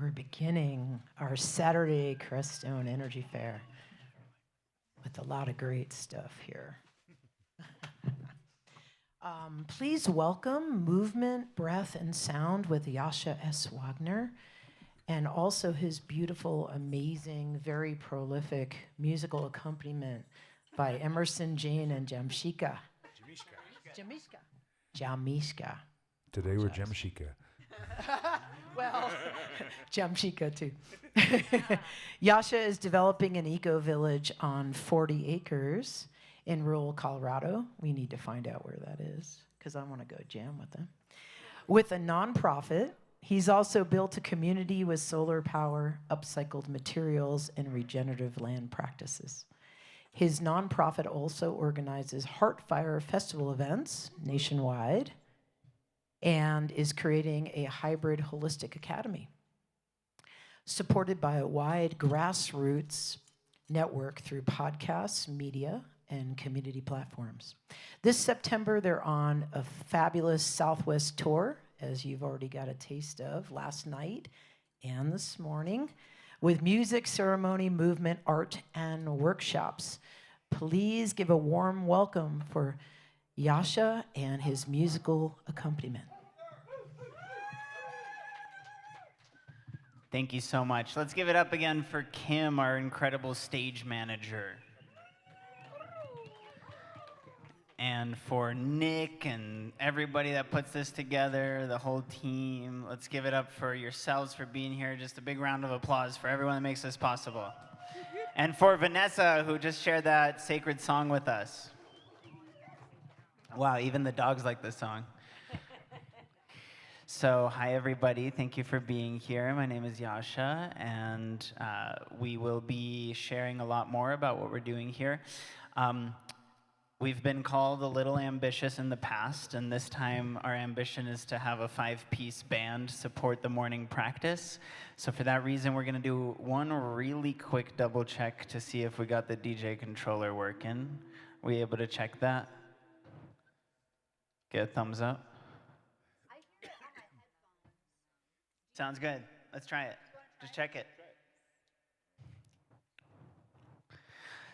we're beginning our Saturday Creststone Energy Fair with a lot of great stuff here. Please welcome Movement, Breath, and Sound with Yash S. Wagner, and also his beautiful, amazing, very prolific musical accompaniment by Emerson, Jane, and JAMeeSHKA. JAMeeSHKA. Today we're JAMeeSHKA. Well, JAMeeSHKA too. Yasha is developing an eco-village on 40 acres in rural Colorado. We need to find out where that is because I want to go jam with them. With a nonprofit, he's also built a community with solar power, upcycled materials, and regenerative land practices. His nonprofit also organizes Heartfire Festival events nationwide and is creating a hybrid holistic academy supported by a wide grassroots network through podcasts, media, and community platforms. This September, they're on a fabulous Southwest tour, as you've already got a taste of last night and this morning, with music, ceremony, movement, art, and workshops. Please give a warm welcome for Yasha and his musical accompaniment. Thank you so much. Let's give it up again for Kim, our incredible stage manager. And for Nick and everybody that puts this together, the whole team. Let's give it up for yourselves for being here. Just a big round of applause for everyone that makes this possible. And for Vanessa, who just shared that sacred song with us. Wow, even the dogs like this song. So, hi everybody, thank you for being here. My name is Yasha, and we will be sharing a lot more about what we're doing here. We've been called a little ambitious in the past, and this time our ambition is to have a 5-piece band support the morning practice. So for that reason, we're gonna do one really quick double check to see if we got the DJ controller working. We able to check that? Get a thumbs up. I hear it on my headphones. Sounds good. Let's try it. Just check it.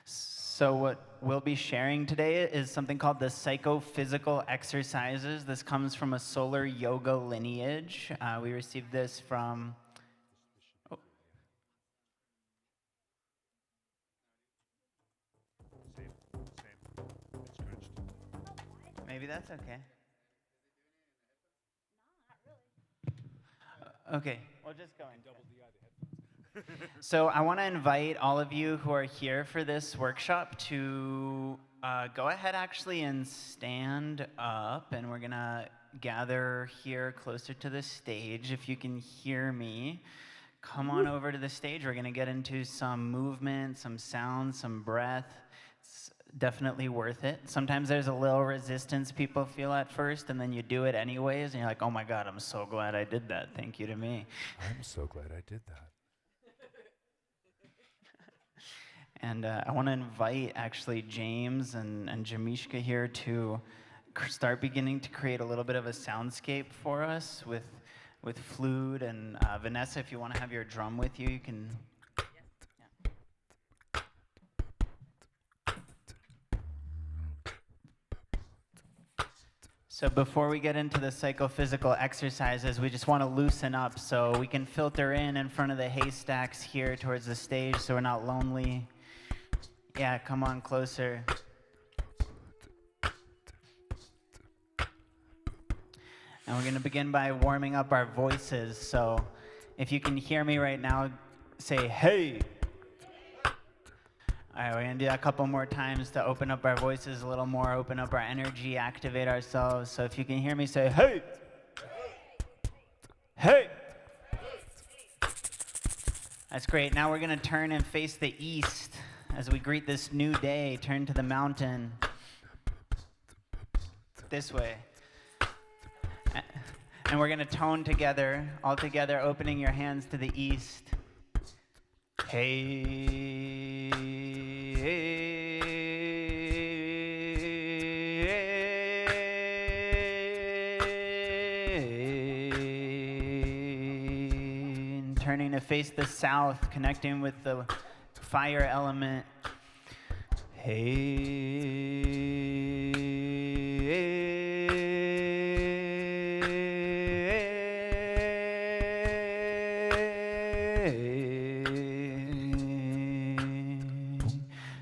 So what we'll be sharing today is something called the psychophysical exercises. This comes from a solar yoga lineage. We received this from... Oh. Maybe that's okay. Okay, we'll just go in. So I want to invite all of you who are here for this workshop to go ahead actually and stand up, and we're gonna gather here closer to the stage. If you can hear me, come on over to the stage. We're gonna get into some movement, some sound, some breath. It's definitely worth it. Sometimes there's a little resistance people feel at first, and then you do it anyways, and you're like, oh my God, I'm so glad I did that. Thank you to me. I'm so glad I did that. And I want to invite actually James and JAMeeSHKA here to start beginning to create a little bit of a soundscape for us with flute. And Vanessa, if you want to have your drum with you, you can. So before we get into the psychophysical exercises, we just want to loosen up so we can filter in front of the haystacks here towards the stage so we're not lonely. Yeah, come on closer. And we're going to begin by warming up our voices. So if you can hear me right now, say, hey. All right, we're going to do that a couple more times to open up our voices a little more, open up our energy, activate ourselves. So if you can hear me, say, hey. Hey. That's great. Now we're going to turn and face the east. As we greet this new day, turn to the mountain. This way. And we're going to tone together, all together, opening your hands to the east. Hey, turning to face the south, connecting with the fire element.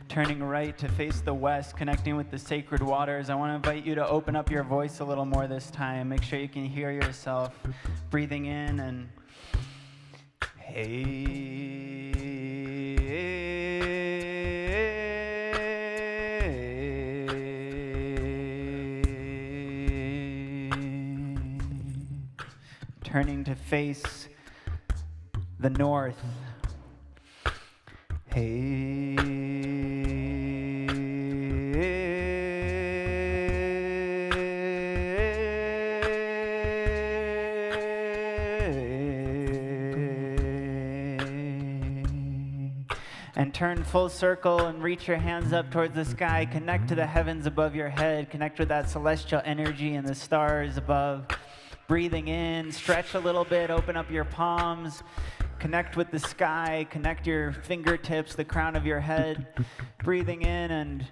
Turning right to face the west, connecting with the sacred waters. I want to invite you to open up your voice a little more this time. Make sure you can hear yourself breathing in and turning to face the north. And turn full circle and reach your hands up towards the sky. Connect to the heavens above your head. Connect with that celestial energy and the stars above. Breathing in, stretch a little bit, open up your palms. Connect with the sky, connect your fingertips, the crown of your head. Breathing in and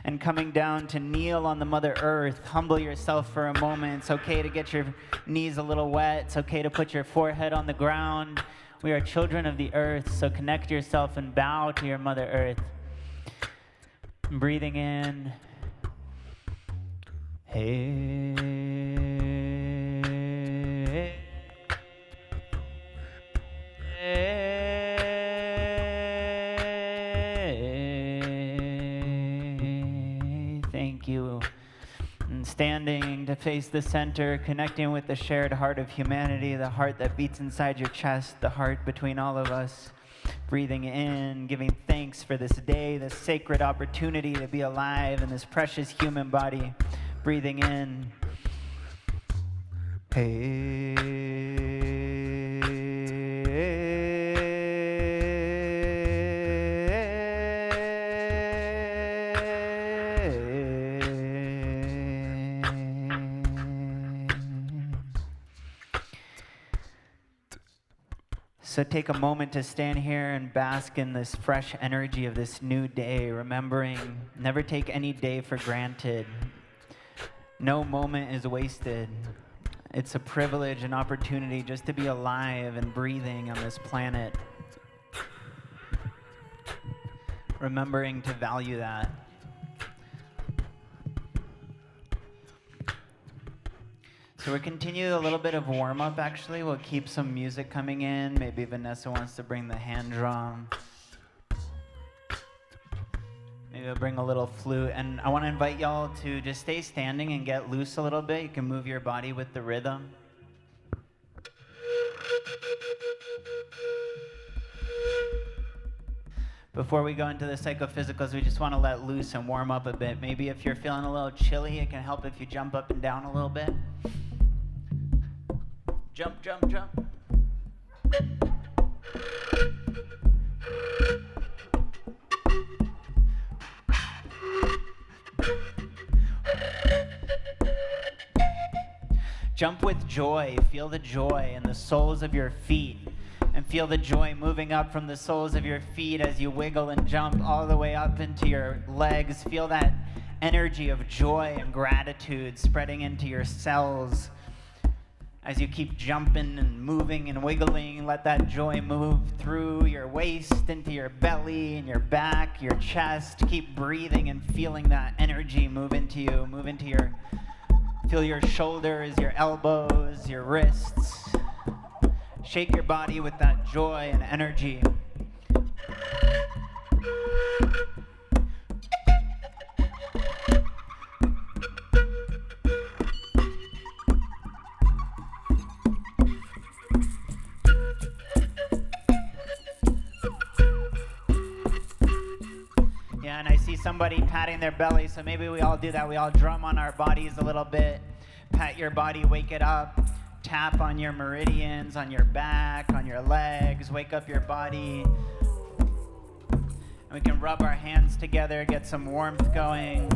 and coming down to kneel on the Mother Earth. Humble yourself for a moment. It's okay to get your knees a little wet. It's okay to put your forehead on the ground. We are children of the earth, so connect yourself and bow to your Mother Earth. Breathing in. Thank you. And standing to face the center, connecting with the shared heart of humanity, the heart that beats inside your chest, the heart between all of us. Breathing in, giving thanks for this day, this sacred opportunity to be alive in this precious human body. Breathing in. So take a moment to stand here and bask in this fresh energy of this new day, remembering never take any day for granted. No moment is wasted. It's a privilege and opportunity just to be alive and breathing on this planet. Remembering to value that. So we'll continue a little bit of warm-up, actually. We'll keep some music coming in. Maybe Vanessa wants to bring the hand drum. Maybe I'll bring a little flute. And I want to invite y'all to just stay standing and get loose a little bit. You can move your body with the rhythm. Before we go into the psychophysicals, we just want to let loose and warm up a bit. Maybe if you're feeling a little chilly, it can help if you jump up and down a little bit. Jump, jump, jump. Jump with joy. Feel the joy in the soles of your feet. And feel the joy moving up from the soles of your feet as you wiggle and jump all the way up into your legs. Feel that energy of joy and gratitude spreading into your cells. As you keep jumping and moving and wiggling, let that joy move through your waist, into your belly, and your back, your chest. Keep breathing and feeling that energy move into you, feel your shoulders, your elbows, your wrists. Shake your body with that joy and energy. Yeah, and I see somebody patting their belly, so maybe we all do that. We all drum on our bodies a little bit. Pat your body, wake it up. tap on your meridians, on your back, on your legs, wake up your body. And we can rub our hands together, get some warmth going.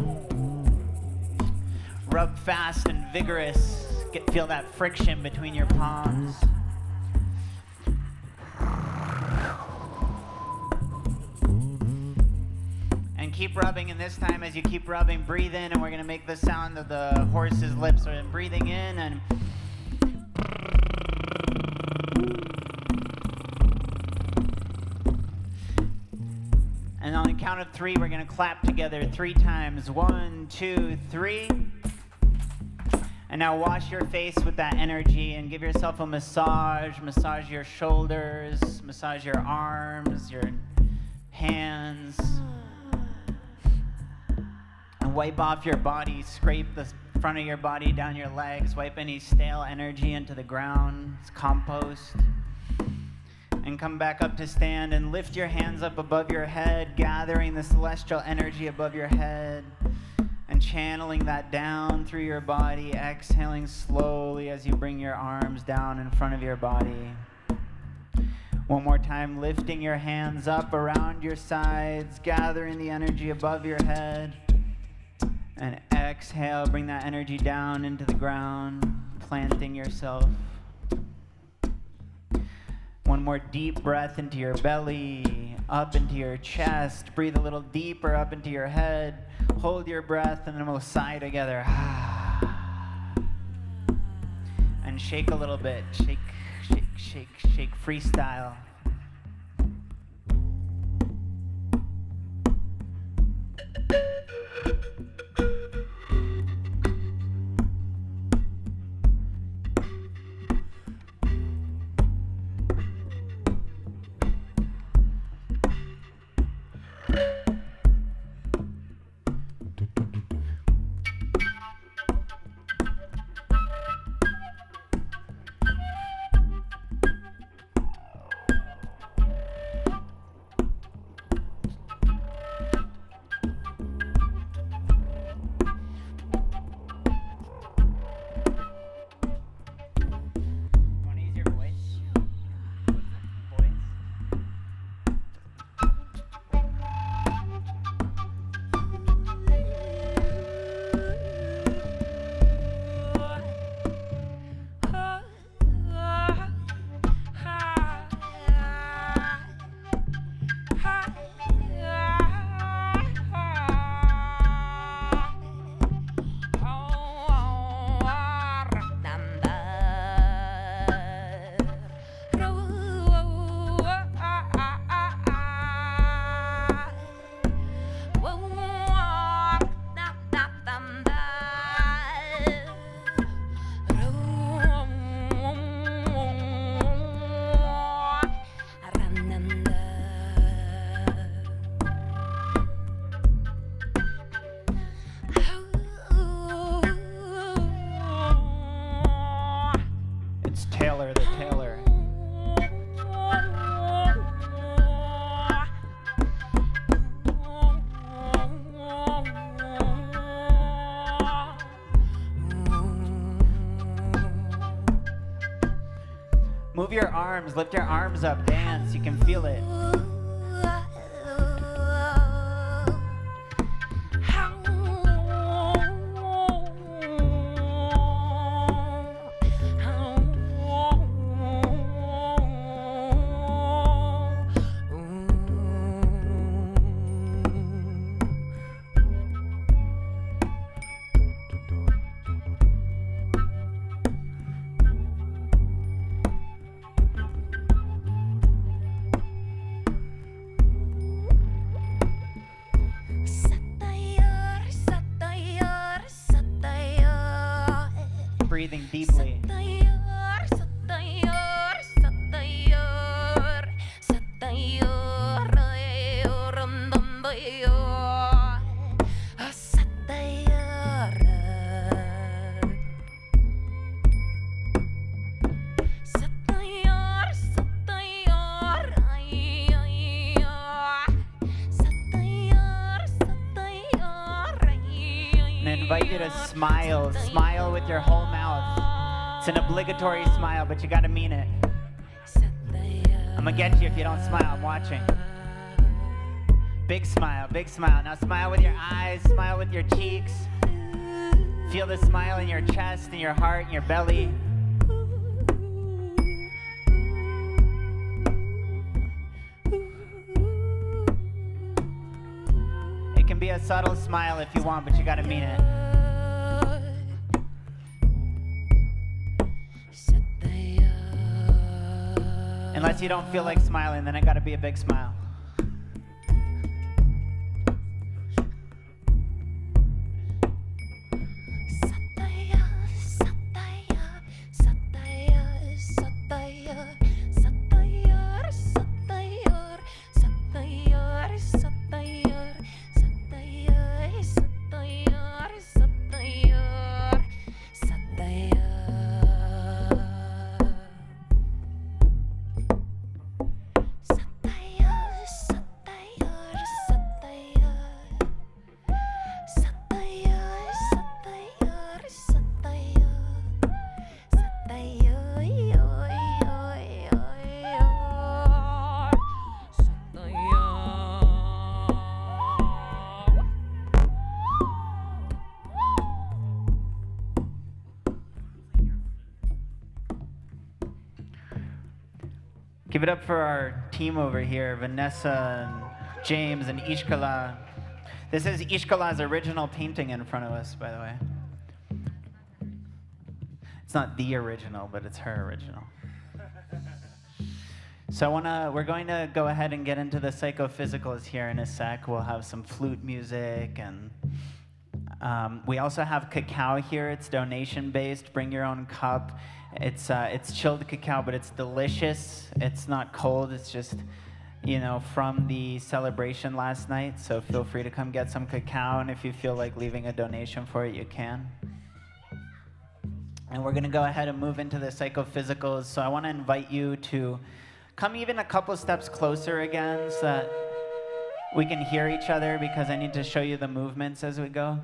Rub fast and vigorous. Feel that friction between your palms. And keep rubbing, and this time as you keep rubbing, breathe in, and we're gonna make the sound of the horse's lips. So I'm breathing in and on the count of 3, we're gonna clap together 3 times. 1, 2, 3. And now wash your face with that energy and give yourself a massage. Massage your shoulders, massage your arms, your hands. And wipe off your body, scrape the front of your body down your legs, wipe any stale energy into the ground. It's compost. And come back up to stand and lift your hands up above your head, gathering the celestial energy above your head. And channeling that down through your body, exhaling slowly as you bring your arms down in front of your body. One more time, lifting your hands up around your sides, gathering the energy above your head. And exhale, bring that energy down into the ground, planting yourself. One more deep breath into your belly, up into your chest. Breathe a little deeper up into your head. Hold your breath, and then we'll sigh together. And shake a little bit. Shake, shake, shake, shake, freestyle. Move your arms, lift your arms up, dance, you can feel it. Breathing deeply. And I invite you to smile. Smile with your whole mouth. It's an obligatory smile, but you gotta mean it. I'm gonna get you if you don't smile. I'm watching. Big smile, big smile. Now smile with your eyes, smile with your cheeks. Feel the smile in your chest, in your heart, in your belly. It can be a subtle smile if you want, but you gotta mean it. Unless you don't feel like smiling, then it gotta be a big smile. Give it up for our team over here, Vanessa and James and Ishkala. This is Ishkala's original painting in front of us, by the way. It's not the original, but it's her original. So we're going to go ahead and get into the psychophysicals here in a sec. We'll have some flute music, and we also have cacao here. It's donation-based. Bring your own cup. It's chilled cacao, but it's delicious. It's not cold. It's just, from the celebration last night. So feel free to come get some cacao, and if you feel like leaving a donation for it, you can. And we're going to go ahead and move into the psychophysicals. So I want to invite you to come even a couple steps closer again so that we can hear each other, because I need to show you the movements as we go.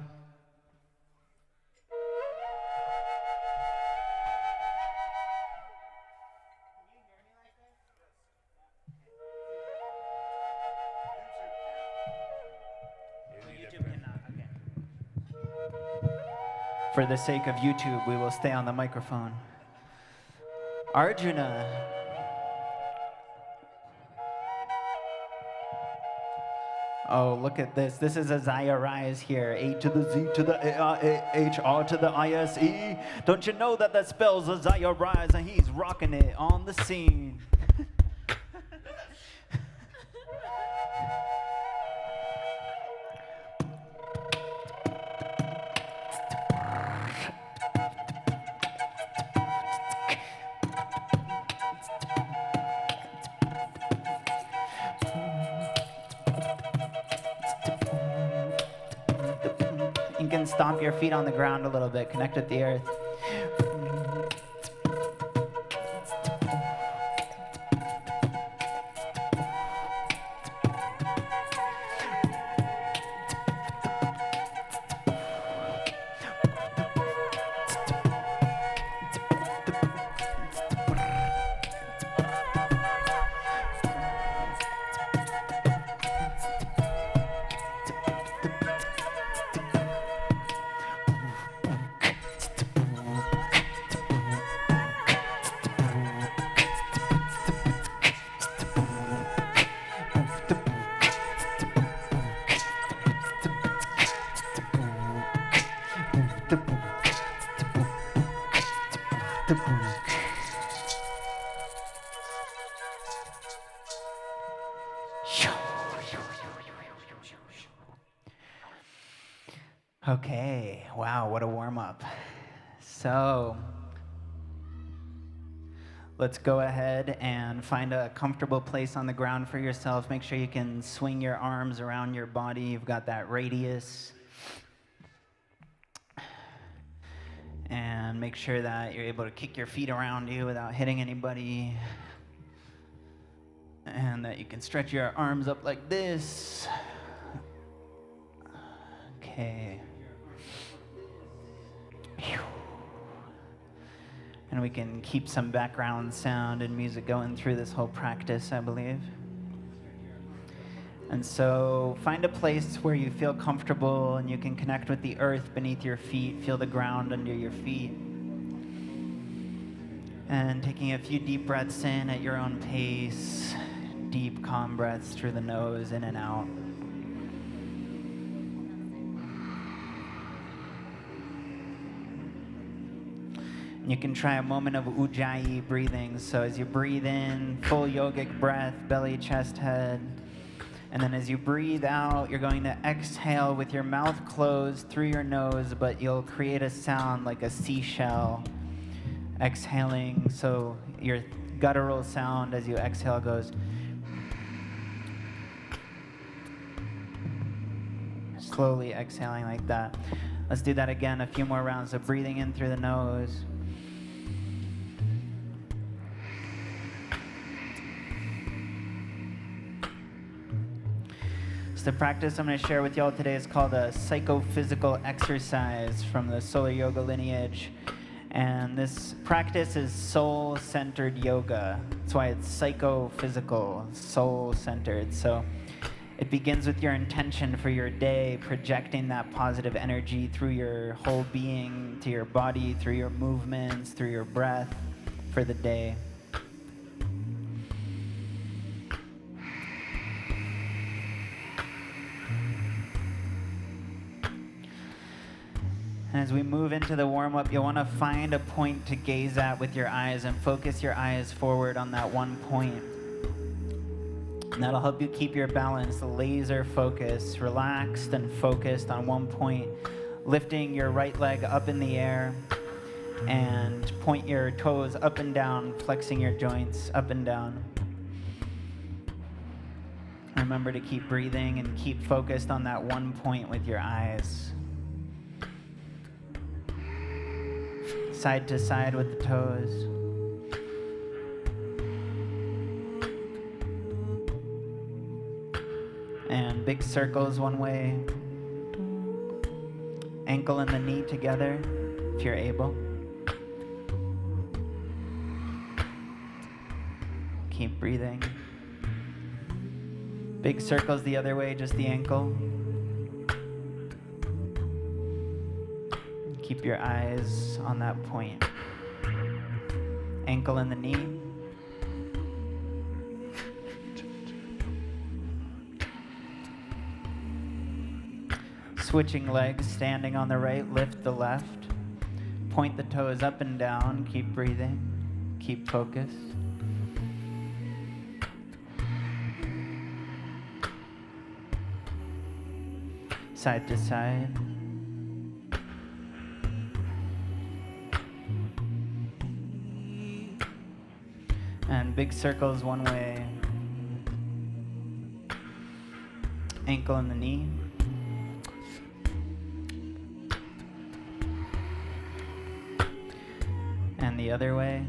For the sake of YouTube, we will stay on the microphone. Arjuna. Oh, look at this. This is Isaiah Rise here. A to the Z to the H, R to the I-S-E. Don't you know that spells Isaiah Rise, and he's rocking it on the scene. You can stomp your feet on the ground a little bit, connect with the earth. Okay, wow, what a warm-up. So, let's go ahead and find a comfortable place on the ground for yourself. Make sure you can swing your arms around your body. You've got that radius. And make sure that you're able to kick your feet around you without hitting anybody. And that you can stretch your arms up like this. Okay. And we can keep some background sound and music going through this whole practice, I believe. And so find a place where you feel comfortable and you can connect with the earth beneath your feet, feel the ground under your feet. And taking a few deep breaths in at your own pace, deep, calm breaths through the nose, in and out. You can try a moment of Ujjayi breathing. So as you breathe in, full yogic breath, belly, chest, head. And then as you breathe out, you're going to exhale with your mouth closed through your nose, but you'll create a sound like a seashell. Exhaling, so your guttural sound as you exhale goes. Slowly exhaling like that. Let's do that again, a few more rounds of breathing in through the nose. So the practice I'm going to share with y'all today is called a psychophysical exercise from the Solar Yoga lineage. And this practice is soul-centered yoga. That's why it's psychophysical, soul-centered. So it begins with your intention for your day, projecting that positive energy through your whole being, to your body, through your movements, through your breath for the day. And as we move into the warm-up, you'll want to find a point to gaze at with your eyes and focus your eyes forward on that one point. And that'll help you keep your balance, laser focus, relaxed and focused on one point, lifting your right leg up in the air and point your toes up and down, flexing your joints up and down. Remember to keep breathing and keep focused on that one point with your eyes. Side to side with the toes. And big circles one way. Ankle and the knee together, if you're able. Keep breathing. Big circles the other way, just the ankle. Keep your eyes on that point. Ankle and the knee. Switching legs, standing on the right, lift the left. Point the toes up and down, keep breathing, keep focused. Side to side. And big circles one way. Ankle and the knee. And the other way.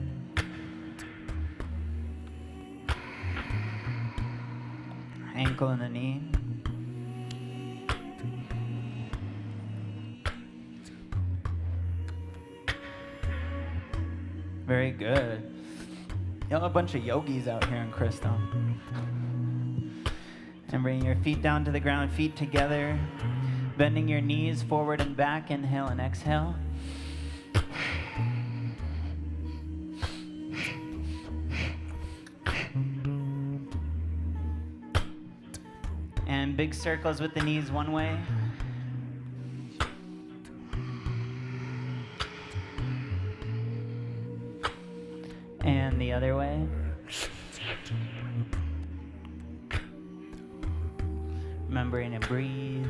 Ankle and the knee. Very good. Y'all a bunch of yogis out here in Crystal. And bringing your feet down to the ground, feet together. Bending your knees forward and back. Inhale and exhale. And big circles with the knees one way. And the other way. Remembering to breathe.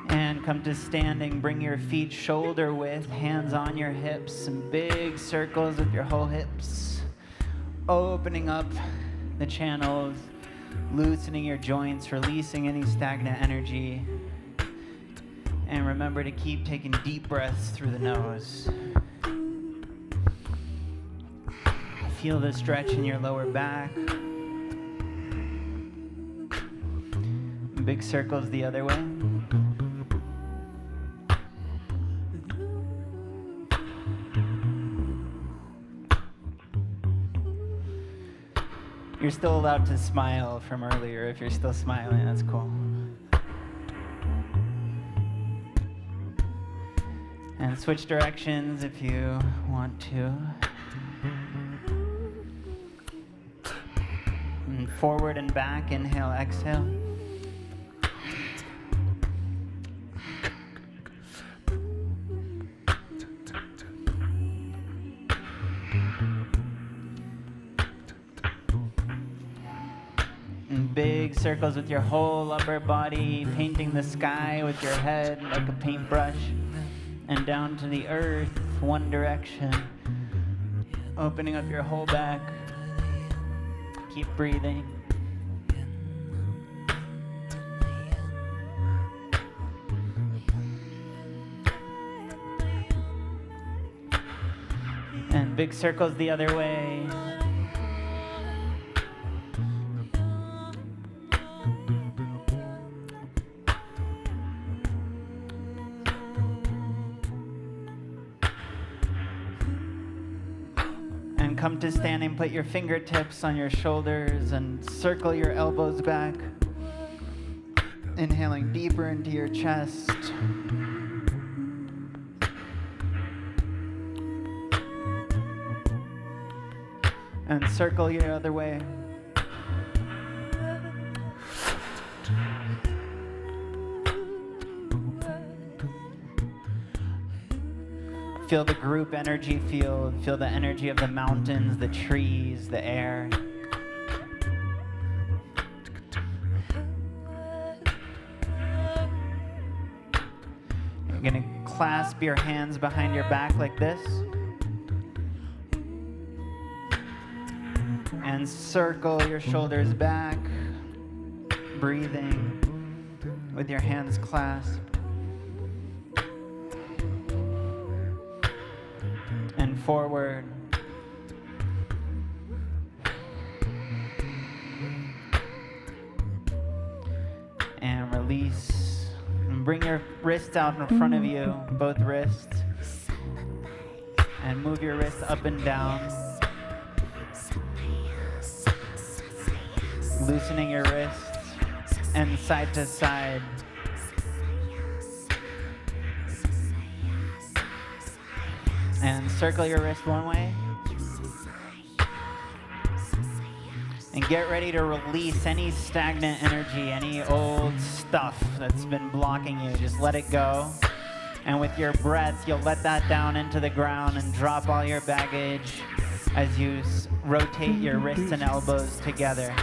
And come to standing. Bring your feet shoulder width, hands on your hips. Some big circles with your whole hips. Opening up the channels, loosening your joints, releasing any stagnant energy. And remember to keep taking deep breaths through the nose. Feel the stretch in your lower back. Big circles the other way. You're still allowed to smile from earlier. If you're still smiling, that's cool. And switch directions if you want to. And forward and back, inhale, exhale. And big circles with your whole upper body, painting the sky with your head like a paintbrush. And down to the earth, one direction. Opening up your whole back. Keep breathing. And big circles the other way. Come to standing, put your fingertips on your shoulders and circle your elbows back. Inhaling deeper into your chest. And circle your other way. Feel the group energy field. Feel the energy of the mountains, the trees, the air. You're gonna clasp your hands behind your back like this. And circle your shoulders back, breathing with your hands clasped. And forward. And release. And bring your wrists out in front of you, both wrists. And move your wrists up and down. Loosening your wrists and side to side. And circle your wrist one way. And get ready to release any stagnant energy, any old stuff that's been blocking you. Just let it go. And with your breath, you'll let that down into the ground and drop all your baggage as you rotate your wrists and elbows together.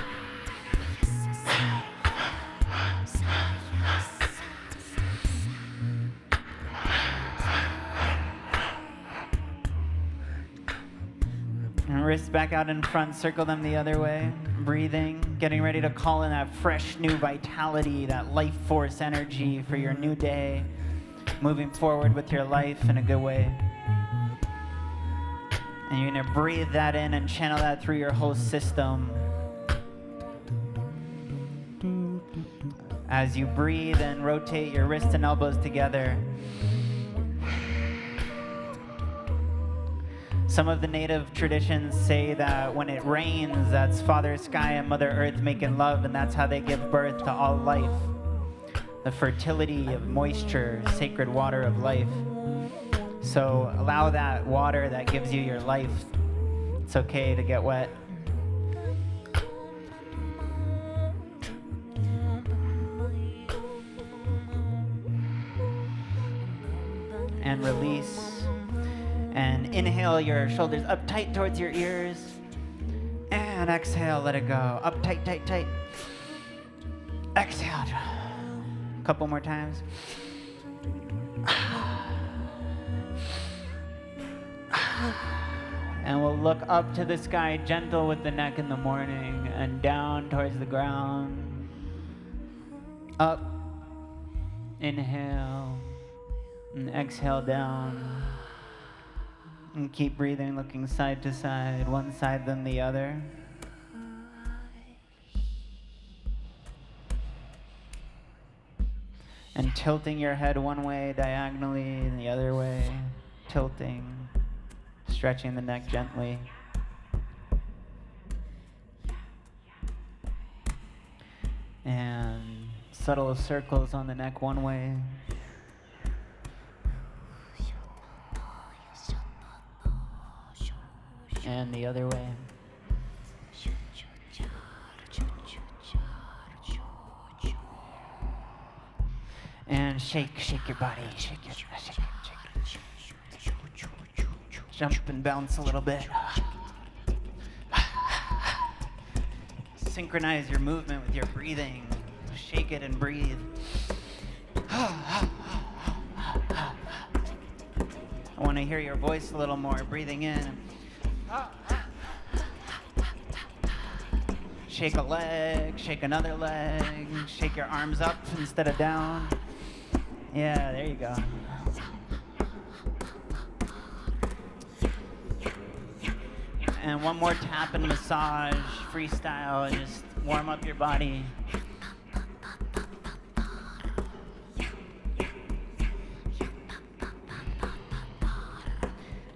And wrists back out in front, circle them the other way. Breathing, getting ready to call in that fresh new vitality, that life force energy for your new day. Moving forward with your life in a good way. And you're gonna breathe that in and channel that through your whole system. As you breathe and rotate your wrists and elbows together. Some of the native traditions say that when it rains, that's Father Sky and Mother Earth making love, and that's how they give birth to all life. The fertility of moisture, sacred water of life. So allow that water that gives you your life. It's okay to get wet. And release. And inhale your shoulders up tight towards your ears. And exhale, let it go. Up tight, tight, tight. Exhale. A couple more times. And we'll look up to the sky, gentle with the neck in the morning, and down towards the ground. Up. Inhale. And exhale down. And keep breathing, looking side to side, one side then the other. And tilting your head one way diagonally and the other way. Tilting, stretching the neck gently. And subtle circles on the neck one way. And the other way. And shake your body, shake it. Jump and bounce a little bit. Synchronize your movement with your breathing. Shake it and breathe. I want to hear your voice a little more, breathing in. Shake a leg, shake another leg, shake your arms up instead of down. Yeah, there you go. And one more tap and massage, freestyle, and just warm up your body.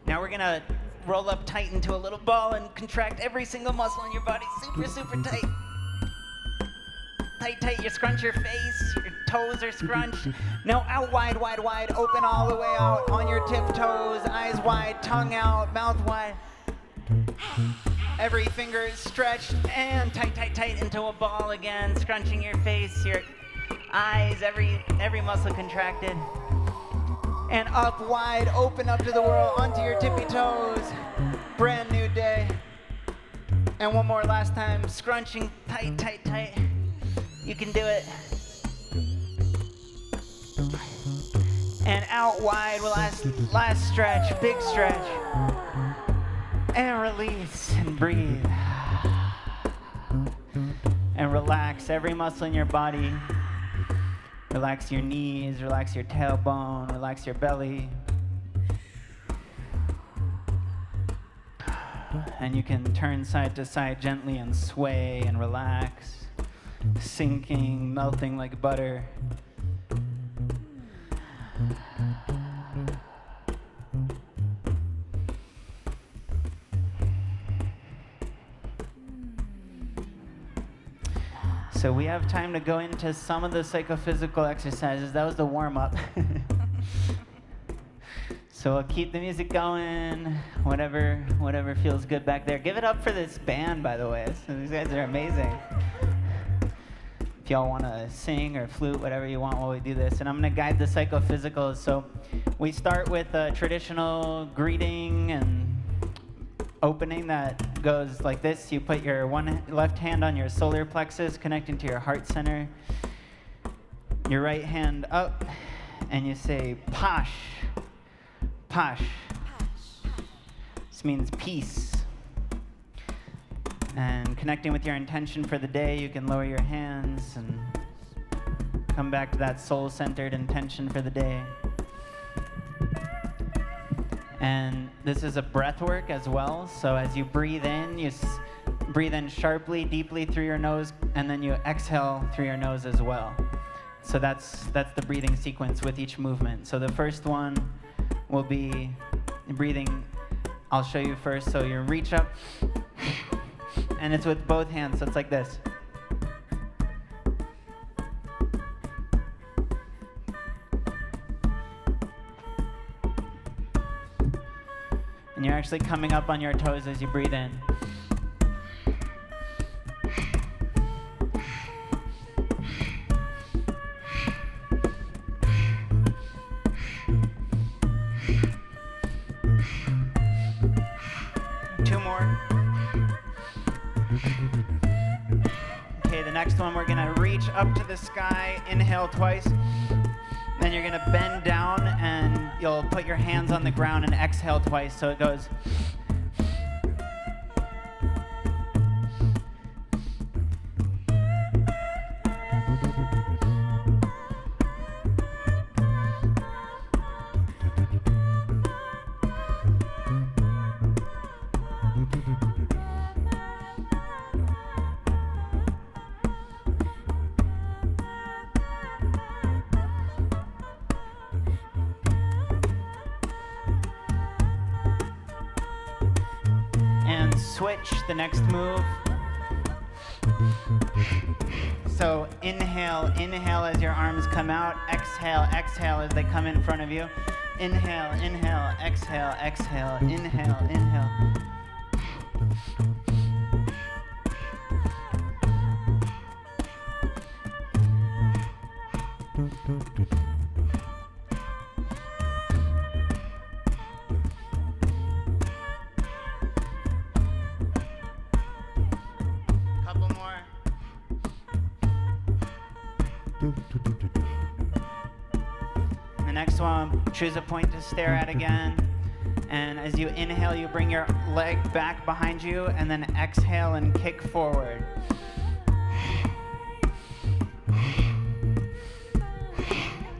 Now we're gonna roll up tight into a little ball and contract every single muscle in your body, super, super tight. Tight, tight, you scrunch your face, your toes are scrunched. Now out wide, wide, wide, open all the way out on your tiptoes, eyes wide, tongue out, mouth wide. Every finger is stretched and tight, tight, tight into a ball again, scrunching your face, your eyes, every muscle contracted. And up wide, open up to the world, onto your tippy toes. Brand new day. And one more last time, scrunching tight, tight, tight. You can do it. And out wide, last stretch, big stretch. And release and breathe. And relax every muscle in your body. Relax your knees, relax your tailbone, relax your belly. And you can turn side to side gently and sway and relax, sinking, melting like butter. So we have time to go into some of the psychophysical exercises. That was the warm-up. So I'll keep the music going, whatever feels good back there. Give it up for this band, by the way. These guys are amazing. If y'all want to sing or flute, whatever you want while we do this. And I'm going to guide the psychophysicals. So we start with a traditional greeting and opening that goes like this. You put your left hand on your solar plexus, connecting to your heart center. Your right hand up, and you say Posh. Posh. This means peace. And connecting with your intention for the day, you can lower your hands and come back to that soul-centered intention for the day. And this is a breath work as well. So as you breathe in, you breathe in sharply, deeply through your nose, and then you exhale through your nose as well. So that's the breathing sequence with each movement. So the first one will be breathing. I'll show you first. So you reach up, and it's with both hands. So it's like this. And you're actually coming up on your toes as you breathe in. Two more. Okay, the next one, we're gonna reach up to the sky, inhale twice. Then you're gonna bend down and you'll put your hands on the ground and exhale twice. So it goes. Switch, the next move. So inhale, inhale as your arms come out. Exhale, exhale as they come in front of you. Inhale, inhale, exhale, exhale, inhale, inhale. Couple more. The next one, choose a point to stare at again. And as you inhale, you bring your leg back behind you, and then exhale and kick forward.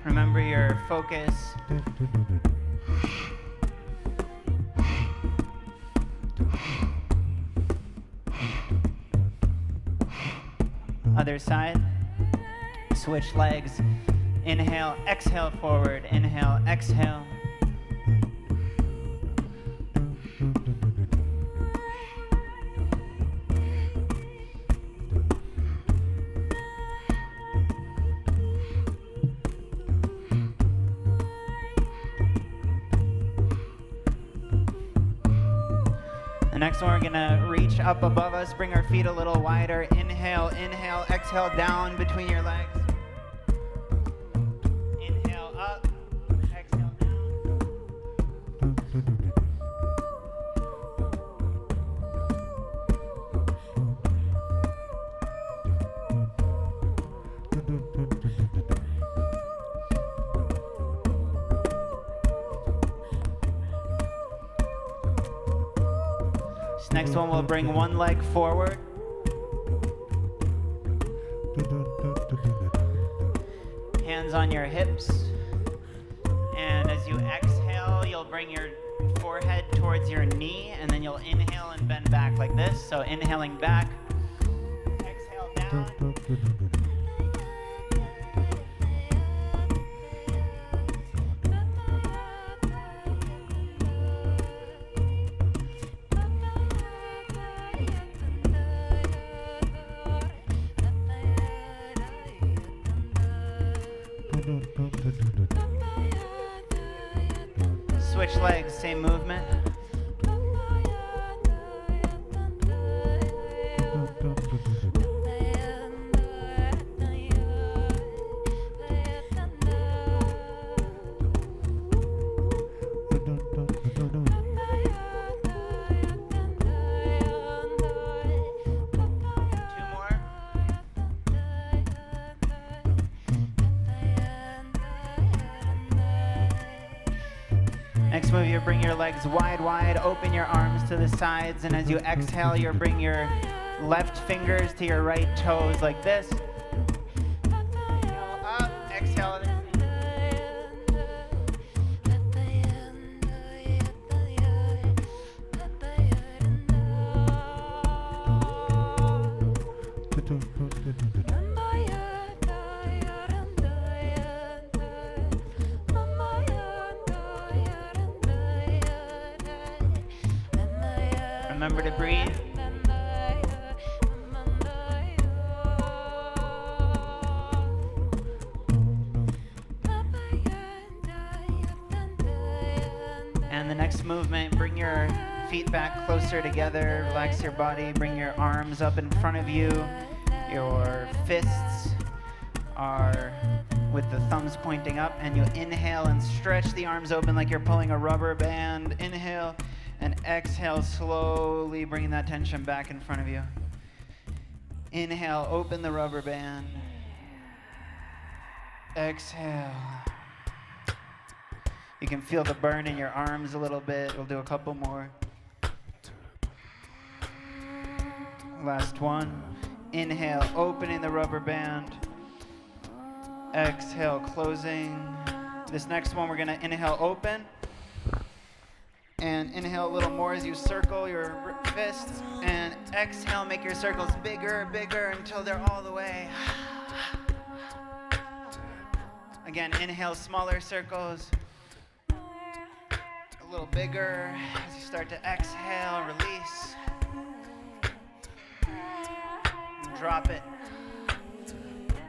Remember your focus. Other side. Switch legs. Inhale, exhale forward. Inhale, exhale. The next one, we're gonna reach up above us, bring our feet a little wider. Inhale, inhale, exhale down between your legs. Inhale up, exhale down. This next one, we'll bring one leg forward. Hands on your hips. And as you exhale, you'll bring your forehead towards your knee, and then you'll inhale and bend back like this. So inhaling back, exhale down. Switch legs, same movement. Two more. Next move, you bring your legs wide, wide, open your arms to the sides, and as you exhale, you bring your left fingers to your right toes like this. Inhale up, exhale. Remember to breathe. And the next movement, bring your feet back closer together, relax your body, bring your arms up in front of you. Your fists are with the thumbs pointing up, and you inhale and stretch the arms open like you're pulling a rubber band. Inhale and exhale, slowly bringing that tension back in front of you. Inhale, open the rubber band. Exhale. You can feel the burn in your arms a little bit. We'll do a couple more. Last one. Inhale, opening the rubber band. Exhale, closing. This next one, we're gonna inhale, open. And inhale a little more as you circle your fists. And exhale, make your circles bigger, bigger until they're all the way. Again, inhale, smaller circles. A little bigger as you start to exhale, release. drop it.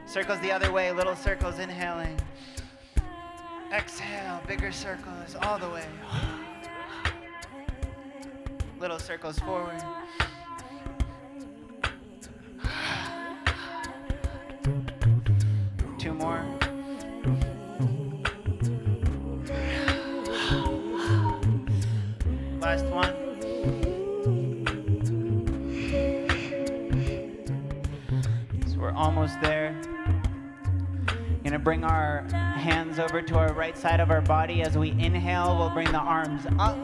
Circles the other way, little circles, inhaling. Exhale, bigger circles, all the way. Little circles forward. Two more. Last one. So we're almost there. Gonna bring our hands over to our right side of our body. As we inhale, we'll bring the arms up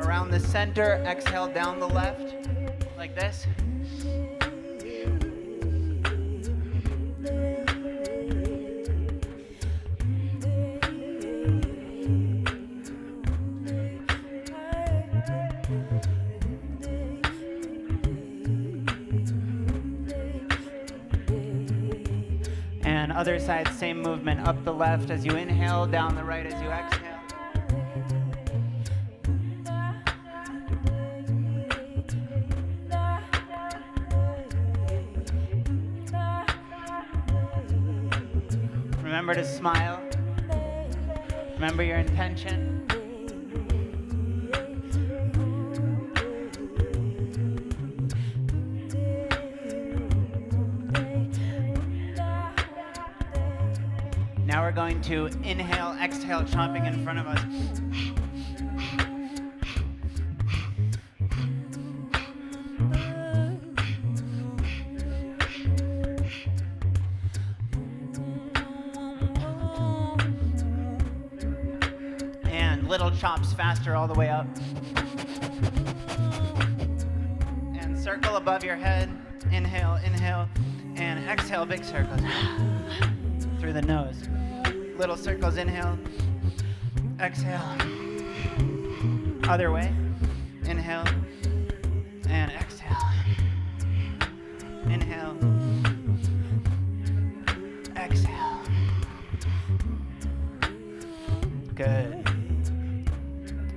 around the center. Exhale down the left, like this. And other side, same movement, up the left as you inhale, down the right as you exhale. Remember to smile. Remember your intention. Now we're going to inhale, exhale, chomping in front of us. And little chops faster all the way up. And circle above your head. Inhale, inhale, and exhale, big circles. Through the nose. Little circles, inhale, exhale. Other way, inhale, and exhale. Inhale, exhale. Good.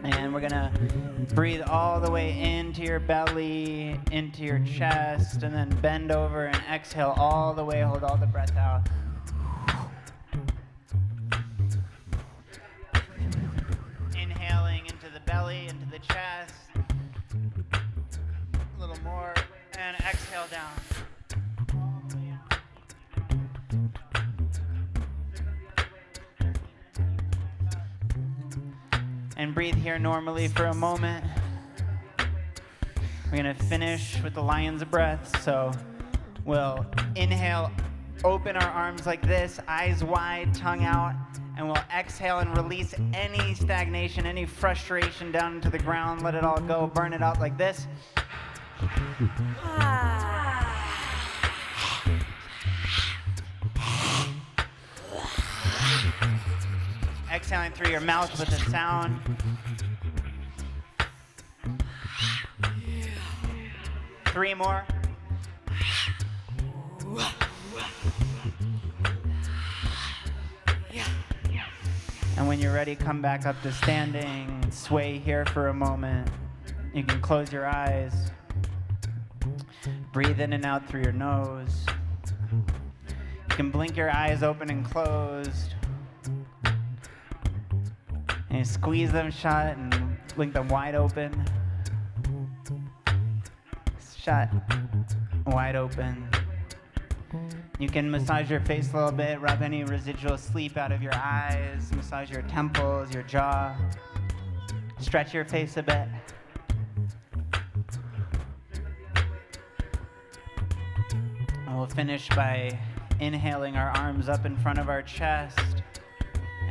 And we're gonna breathe all the way into your belly, into your chest, and then bend over and exhale all the way, hold all the breath out. Belly into the chest. A little more. And exhale down. And breathe here normally for a moment. We're going to finish with the lion's breath. So we'll inhale, open our arms like this, eyes wide, tongue out. And we'll exhale and release any stagnation, any frustration down into the ground. Let it all go. Burn it out like this. Exhaling through your mouth with a sound. Three more. And when you're ready, come back up to standing. Sway here for a moment. You can close your eyes. Breathe in and out through your nose. You can blink your eyes open and closed. And you squeeze them shut and blink them wide open. Shut, wide open. You can massage your face a little bit, rub any residual sleep out of your eyes, massage your temples, your jaw. Stretch your face a bit. And we'll finish by inhaling our arms up in front of our chest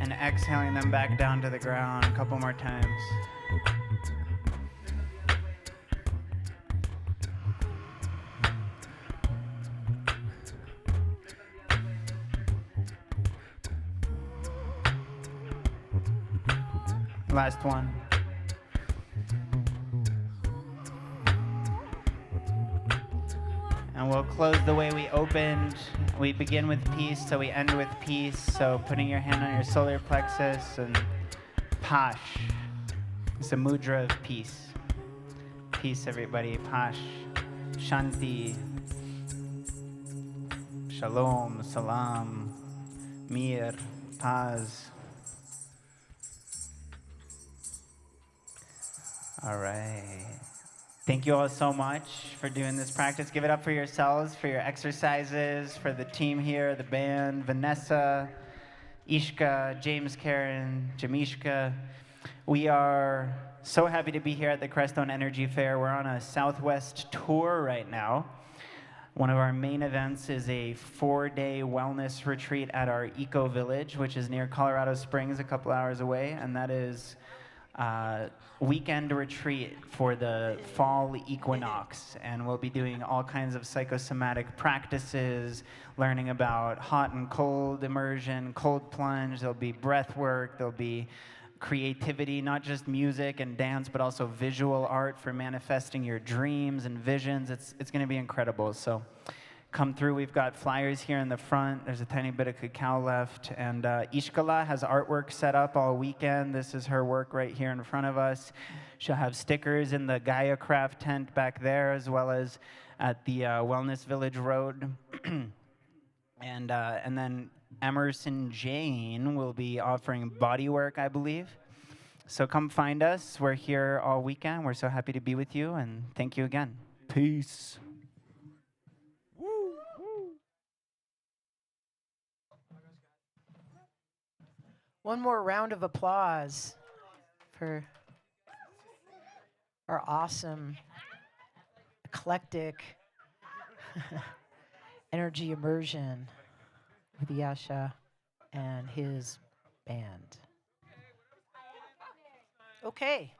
and exhaling them back down to the ground a couple more times. Last one. And we'll close the way we opened. We begin with peace, so we end with peace. So putting your hand on your solar plexus and Pash. It's a mudra of peace. Peace, everybody. Pash. Shanti. Shalom, salam, mir, paz. All right. Thank you all so much for doing this practice. Give it up for yourselves, for your exercises, for the team here, the band, Vanessa, Ishka, James, Karen, JAMeeSHKA. We are so happy to be here at the Crestone Energy Fair. We're on a Southwest tour right now. One of our main events is a 4-day wellness retreat at our Eco Village, which is near Colorado Springs, a couple hours away, and that is weekend retreat for the fall equinox. And we'll be doing all kinds of psychosomatic practices, learning about hot and cold immersion, cold plunge. There'll be breath work. There'll be creativity, not just music and dance, but also visual art for manifesting your dreams and visions. It's going to be incredible. So come through. We've got flyers here in the front. There's a tiny bit of cacao left. And Ishkala has artwork set up all weekend. This is her work right here in front of us. She'll have stickers in the Gaia Craft tent back there, as well as at the Wellness Village Road. And then Emerson Jane will be offering body work, I believe. So come find us. We're here all weekend. We're so happy to be with you, and thank you again. Peace. One more round of applause for our awesome, eclectic energy immersion with Yasha and his band. Okay.